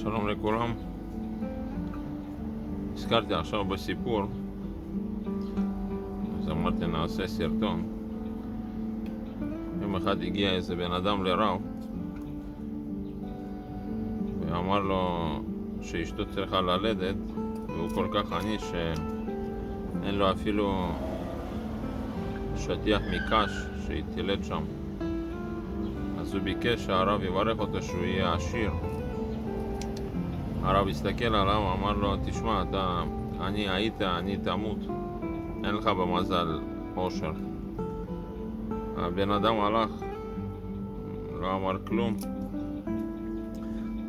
שלום לכולם. הזכרתי עכשיו בסיפור, אז אמרתי נעשה סרטון. יום אחד הגיע איזה בן אדם לרב ואמר לו שאשתו צריכה ללדת, והוא כל כך עני שאין לו אפילו שטיח מקש שהיא תלד שם. אז הוא ביקש שהרב יברך אותו שהוא יהיה עשיר. הרב הסתכל עליו ואמר לו, תשמע, אתה עני היית, עני תמות, אין לך במזל עושר. הבן אדם הלך, לא אמר כלום.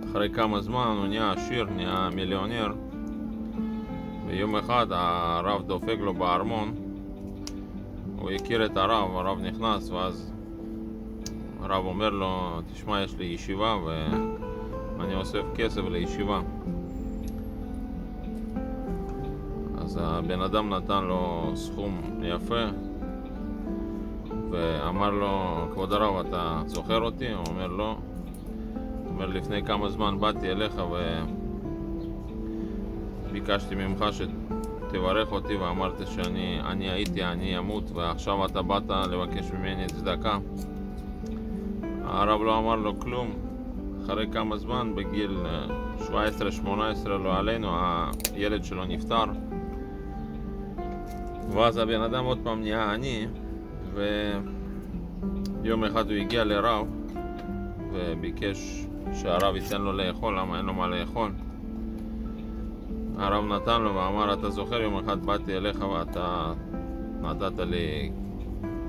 אחרי כמה זמן הוא נהיה עשיר, נהיה מיליונר. ויום אחד הרב דופק לו בארמון. הוא הכיר את הרב נכנס, ואז הרב אומר לו, תשמע, יש לי ישיבה ואני אוסף כסף לישיבה. אז הבן אדם נתן לו סכום יפה ואמר לו, כבוד הרב, אתה זוכר אותי? הוא אומר לא. הוא אומר, לפני כמה זמן באתי אליך וביקשתי ממך שתברך אותי, ואמרת שאני הייתי, אני אמות, ועכשיו אתה באת לבקש ממני צדקה. הרב לא אמר לו כלום. אחרי כמה זמן, בגיל 17-18 לא עלינו, הילד שלו נפטר. ואז הבן אדם עוד פעם נהיה עני, ויום אחד הוא הגיע לרב וביקש שהרב ייתן לו לאכול, למה אין לו מה לאכול. הרב נתן לו ואמר, אתה זוכר, יום אחד באתי אליך ואתה נתת לי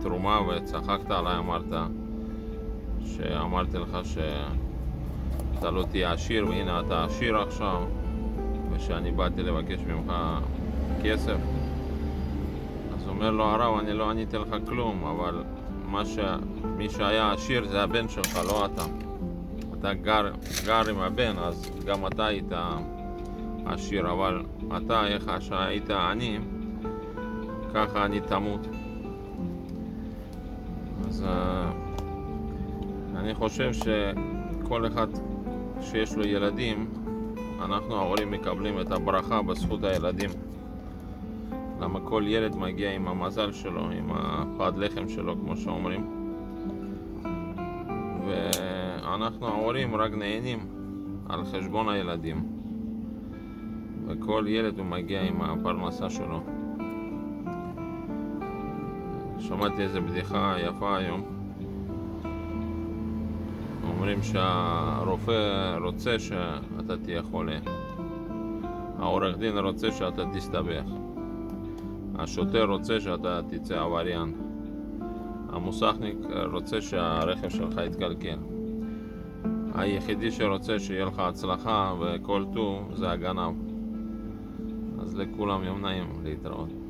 תרומה וצחקת עליי, שאמרתי לך שאתה לא תהיה עשיר, והנה אתה עשיר עכשיו, ושאני באתי לבקש ממך כסף. אז אומר לו הרב, אני לא עניתי לך כלום, אבל מי שהיה עשיר זה הבן שלך, לא אתה. אתה גר עם הבן, אז גם אתה היית עשיר, אבל אתה, איך שהיית עני, ככה אני תמות. אז אני חושב שכל אחד שיש לו ילדים, אנחנו ההורים מקבלים את הברכה בזכות הילדים. למה כל ילד מגיע עם המזל שלו, עם הפת לחם שלו, כמו שאומרים. ואנחנו ההורים רק נהנים על חשבון הילדים. וכל ילד הוא מגיע עם הפרנסה שלו. שמעתי איזה בדיחה יפה היום. אומרים שהרופא רוצה שאתה תהיה חולה, העורך דין רוצה שאתה תסתבך, השוטר רוצה שאתה תצא עבריין, המוסכניק רוצה שהרכב שלך יתקלקל. היחידי שרוצה שיהיה לך הצלחה וכל טוב זה הגנב. אז לכולם יום נעים, להתראות.